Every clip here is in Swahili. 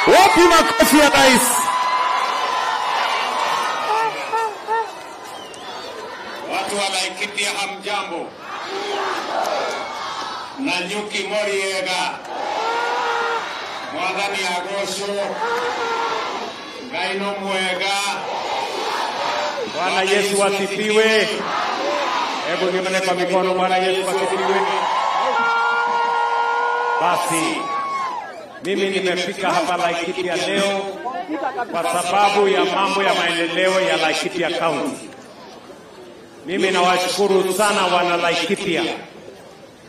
Wapi makofi ya rais? Watu wa Laikipia hamjambo. Nanyuki Moriega. Mwadhani Agosho. Gaino Mwega. Bwana Yesu asifiwe. Hebu nione kwa mikono. Bwana Yesu asifiwe. Basi mimi nimefika hapa Laikipia leo kwa sababu ya mambo ya maendeleo ya Laikipia County. Mimi nawashukuru sana wana Laikipia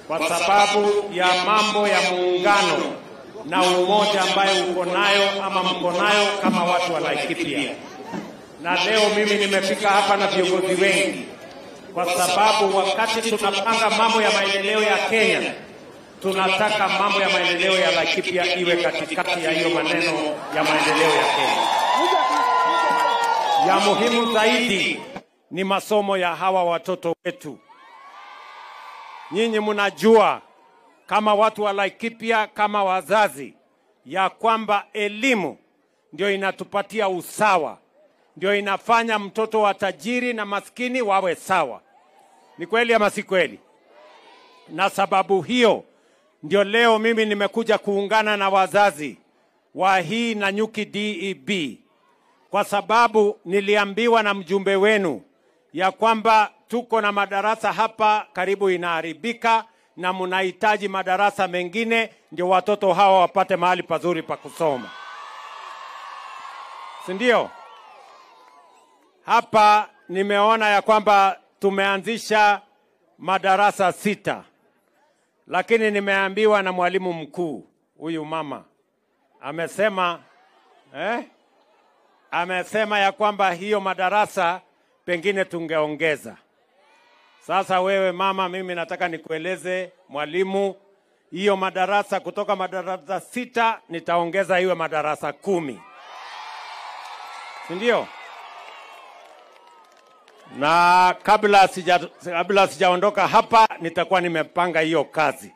kwa sababu ya mambo ya muungano na umoja ambayo uko nayo ama mko nayo kama watu wa Laikipia. Na leo mimi nimefika hapa na viongozi wengi kwa sababu wakati tunapanga mambo ya maendeleo ya Kenya, tunataka mambo ya maendeleo ya Laikipia iwe katikati ya hiyo maneno ya maendeleo ya Kenya. Ya muhimu zaidi ni masomo ya hawa watoto wetu. Nyinyi mnajua kama watu wa Laikipia, kama wazazi, ya kwamba elimu ndio inatupatia usawa, ndio inafanya mtoto wa tajiri na maskini wawe sawa. Ni kweli ama si kweli? Na sababu hiyo ndio leo mimi nimekuja kuungana na wazazi wa hii Nanyuki DEB, kwa sababu niliambiwa na mjumbe wenu ya kwamba tuko na madarasa hapa karibu inaharibika na mnahitaji madarasa mengine ndio watoto hawa wapate mahali pazuri pa kusoma. Si ndio? Hapa nimeona ya kwamba tumeanzisha madarasa 6. Lakini nimeambiwa na mwalimu mkuu, huyu mama amesema ya kwamba hiyo madarasa pengine tungeongeza. Sasa wewe mama, mimi nataka nikueleze mwalimu, hiyo madarasa kutoka madarasa 6 nitaongeza iwe madarasa 10. Si ndio? Na kabla sijaondoka hapa nitakuwa nimepanga hiyo kazi.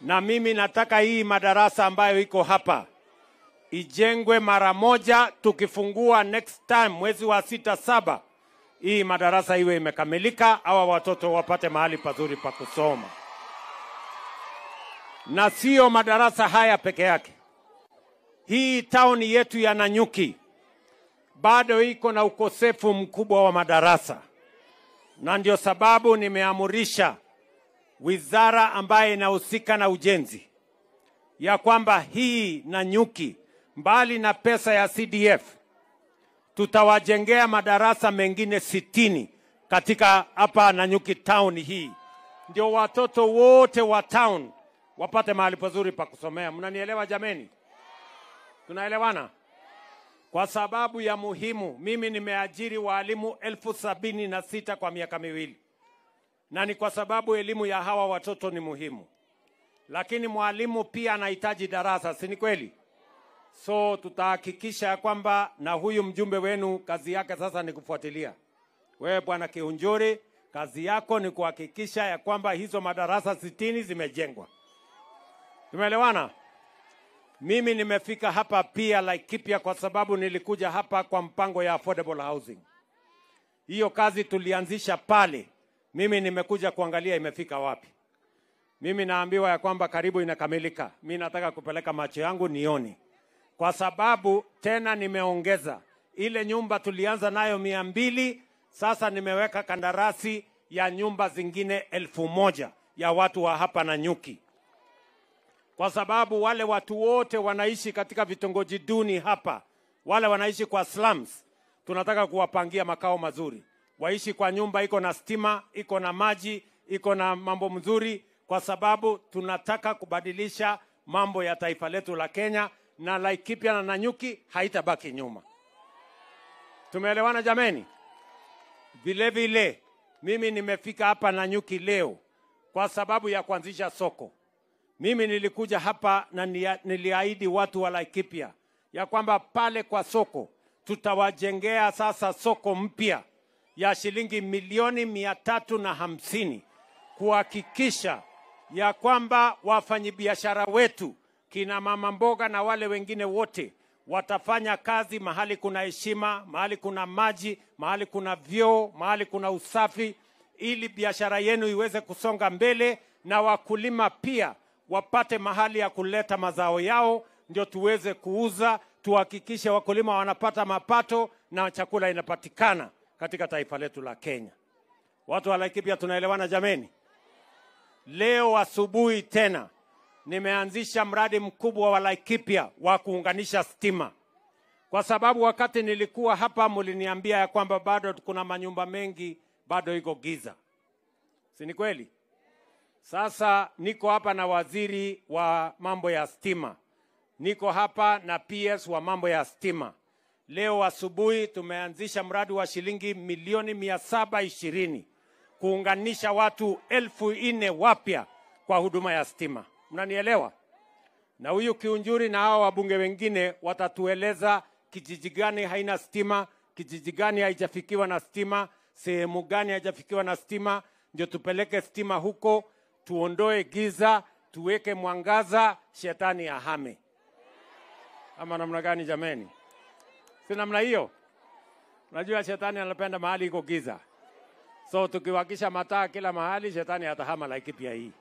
Na mimi nataka hii madarasa ambayo iko hapa ijengwe mara moja, tukifungua next time mwezi wa 6, 7. Hii madarasa iwe imekamilika, hawa watoto wapate mahali pazuri pa kusoma. Na sio madarasa haya peke yake. Hii town yetu ya Nanyuki bado iko na ukosefu mkubwa wa madarasa. Na ndio sababu nimeamurisha wizara ambaye inahusika na ujenzi ya kwamba hii Nanyuki, mbali na pesa ya CDF, tutawajengea madarasa mengine 60 katika hapa Nanyuki town hii. Ndio watoto wote wa town wapate mahali pazuri pa kusomea. Mnanielewa jameni? Tunaelewana? Kwa sababu ya muhimu, mimi nimeajiri walimu 76,000 kwa miaka 2. Na ni kwa sababu elimu ya hawa watoto ni muhimu. Lakini mwalimu pia anahitaji darasa, si ni kweli? So tutahakikisha kwamba, na huyu mjumbe wenu kazi yake sasa ni kufuatilia. Wewe bwana Kihunjuri, kazi yako ni kuhakikisha ya kwamba hizo madarasa 60 zimejengwa. Tumeelewana? Mimi nimefika hapa pia Laikipia kwa sababu nilikuja hapa kwa mpango ya affordable housing. Hiyo kazi tulianzisha pale. Mimi nimekuja kuangalia imefika wapi. Mimi naambiwa ya kwamba karibu inakamilika. Mimi nataka kupeleka macho yangu nione. Kwa sababu tena nimeongeza. Ile nyumba tulianza nayo 200, sasa nimeweka kandarasi ya nyumba zingine 1,000 ya watu wa hapa Nanyuki. Kwa sababu wale watu wote wanaishi katika vitongoji duni hapa, wale wanaishi kwa slums, tunataka kuwapangia makao mazuri. Waishi kwa nyumba iko na stima, iko na maji, iko na mambo mzuri, kwa sababu tunataka kubadilisha mambo ya taifa letu la Kenya, na Laikipia na Nanyuki haitabaki nyuma. Tumeelewana jameni? Vile vile mimi nimefika hapa Nanyuki leo kwa sababu ya kuanzisha soko. Mimi nilikuja hapa na niliahidi watu wa Laikipia ya kwamba pale kwa soko tutawajengea sasa soko mpya ya shilingi 350,000 kuhakikisha ya kwamba wafanyabiashara wetu kina mama mboga na wale wengine wote watafanya kazi mahali kuna heshima, mahali kuna maji, mahali kuna vyoo, mahali kuna usafi, ili biashara yenu iweze kusonga mbele, na wakulima pia wapate mahali ya kuleta mazao yao, ndio tuweze kuuza, tuhakikishe wakulima wanapata mapato na chakula inapatikana katika taifa letu la Kenya. Watu wa Laikipia tunaelewana jameni? Leo asubuhi tena nimeanzisha mradi mkubwa wa Laikipia wa kuunganisha stima. Kwa sababu wakati nilikuwa hapa mliniambia ya kwamba bado kuna manyumba mengi bado iko giza. Si ni kweli? Sasa niko hapa na waziri wa mambo ya stima. Niko hapa na PS wa mambo ya stima. Leo asubuhi tumeanzisha mradi wa shilingi milioni 720 kuunganisha watu 4,000 wapya kwa huduma ya stima. Mnanielewa? Na huyu Kiunjuri na hao wabunge wengine watatueleza kijiji gani haina stima, kijiji gani haijafikiwa na stima, sehemu gani haijafikiwa na stima, ndio tupeleke stima huko, tuondoe giza, tuweke mwangaza, shetani ahame. Ama namna gani jameni? Si namna hiyo? Unajua shetani anapenda mahali iko giza. So tukiwakisha mataa kila mahali, shetani atahama Laikipia hii.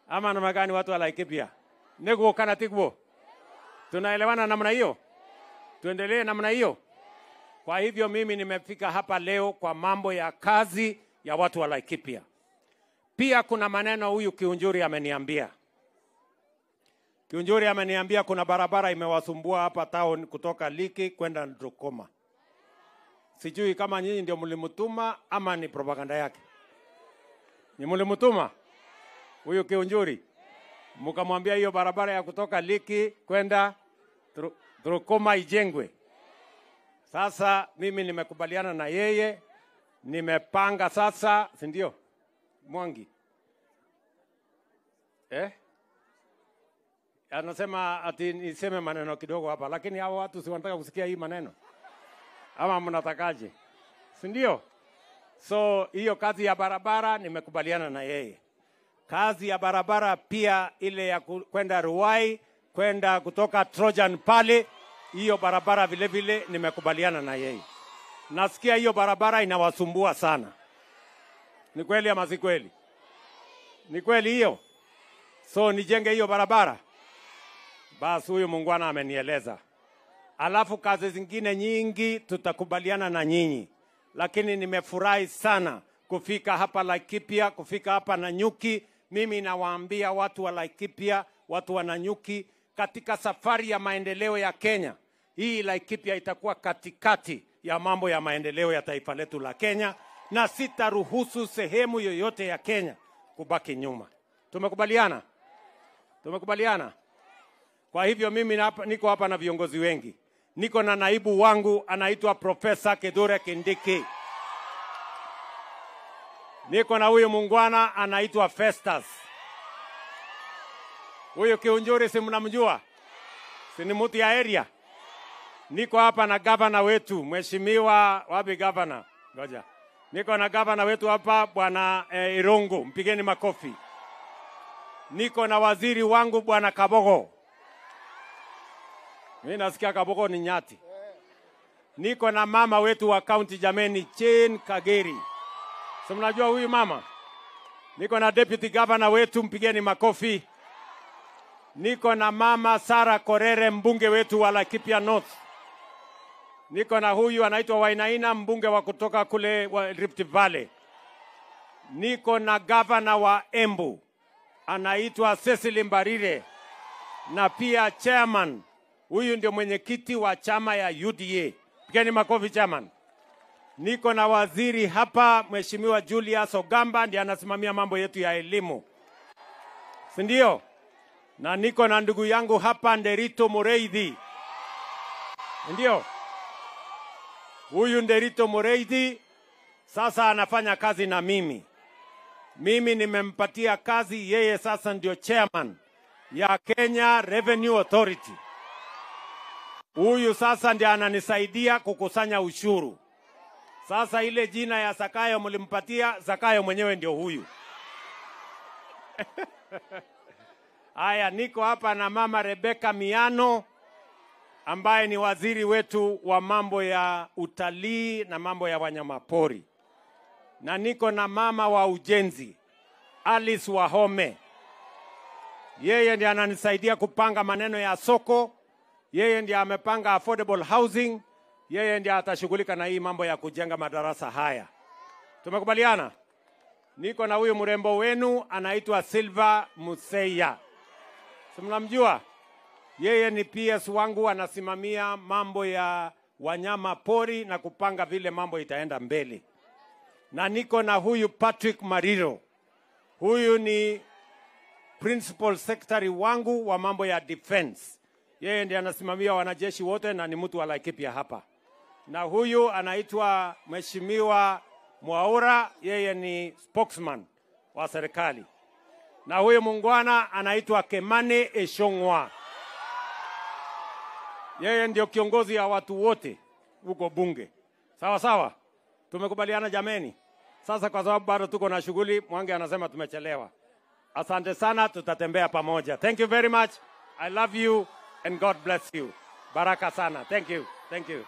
Ama namna gani watu wa Laikipia? Nego kana tikbo. Tunaelewana namna hiyo? Tuendelee namna hiyo? Kwa hivyo mimi nimefika hapa leo kwa mambo ya kazi ya watu wa Laikipia. Pia kuna maneno huyu Kiunjuri ameniambia. Kiunjuri ameniambia kuna barabara imewasumbua hapa town kutoka Liki kwenda Ndrukoma. Sijui kama nyinyi ndio mlimutuma ama ni propaganda yake. Ni mlimutuma? Huyu Kiunjuri. Mkamwambia hiyo barabara ya kutoka Liki kwenda Ndrukoma ijengwe. Sasa mimi nimekubaliana na yeye, nimepanga sasa, si ndio? Mwangi. Anasema ati niseme maneno kidogo hapa, lakini hao watu si wanataka kusikia hii maneno. Ama mnatakaje? Si ndio? So hiyo kazi ya barabara nimekubaliana na yeye. Kazi ya barabara pia ile ya kwenda Ruai, kwenda kutoka Trojan pale, hiyo barabara vile vile nimekubaliana na yeye. Nasikia hiyo barabara inawasumbua sana. Ni kweli ama si kweli? Ni kweli hiyo? So nijenge hiyo barabara? Basi huyu muungwana amenieleza. Alafu kazi zingine nyingi tutakubaliana na nyinyi. Lakini nimefurahi sana kufika hapa Laikipia, kufika hapa Nanyuki. Mimi nawaambia watu wa Laikipia, watu wa Nanyuki, katika safari ya maendeleo ya Kenya, hii Laikipia itakuwa katikati ya mambo ya maendeleo ya taifa letu la Kenya, na sitaruhusu sehemu yoyote ya Kenya kubaki nyuma. Tumekubaliana? Tumekubaliana? Kwa hivyo mimi niko hapa na viongozi wengi. Niko na naibu wangu anaitwa Profesa Kithure Kindiki. Niko na huyu muungwana anaitwa Festus. Huyu Kiunjuri si mnamjua? Si ni mtu ya area? Niko hapa na gavana wetu, mheshimiwa wapi gavana? Ngoja. Niko na gavana wetu hapa bwana Irungu, mpigeni makofi. Niko na waziri wangu bwana Kabogo. Mimi nasikia Kabogo ni nyati. Niko na mama wetu wa county jameni, Jane Kageri. Si mnajua huyu mama? Niko na deputy governor wetu, mpigeni makofi. Niko na mama Sara Korere, mbunge wetu wa Laikipia North. Niko na huyu anaitwa Wainaina, mbunge wa kutoka kule wa Rift Valley. Niko na governor wa Embu anaitwa Cecily Mbarire, na pia chairman, huyu ndio mwenyekiti wa chama ya UDA. Pigeni makofi chairman. Niko na waziri hapa, mheshimiwa Julius Ogamba, ndiye anasimamia mambo yetu ya elimu. Si ndio? Na niko na ndugu yangu hapa Nderito Mureithi. Ndio? Huyu Nderito Mureithi sasa anafanya kazi na mimi. Mimi nimempatia kazi, yeye sasa ndio chairman ya Kenya Revenue Authority. Huyu sasa ndiye ananisaidia kukusanya ushuru. Sasa ile jina ya Zakayo mlimpatia, Zakayo mwenyewe ndio huyu. Haya, niko hapa na mama Rebecca Miano ambaye ni waziri wetu wa mambo ya utalii na mambo ya wanyamapori. Na niko na mama wa ujenzi Alice Wahome. Yeye ndiye ananisaidia kupanga maneno ya soko. Yeye ndiye amepanga affordable housing. Yeye ndiye atashughulika na hii mambo ya kujenga madarasa haya. Tumekubaliana? Niko na huyu mrembo wenu anaitwa Silva Museya. Simnamjua? Yeye ni PS wangu, anasimamia mambo ya wanyama pori na kupanga vile mambo itaenda mbele. Na niko na huyu Patrick Mariro. Huyu ni principal secretary wangu wa mambo ya defense. Yeye ndiye anasimamia wanajeshi wote na ni mtu wa Laikipia hapa. Na huyu anaitwa Mheshimiwa Mwaura, yeye ni spokesman wa serikali. Na huyu mungwana anaitwa Kemane Eshongwa. Yeye ndio kiongozi ya watu wote huko bunge. Sawa sawa? Tumekubaliana jameni? Sasa kwa sababu bado tuko na shughuli, Mwangi anasema tumechelewa. Asante sana, tutatembea pamoja. Thank you very much. I love you and God bless you. Baraka sana. Thank you. Thank you.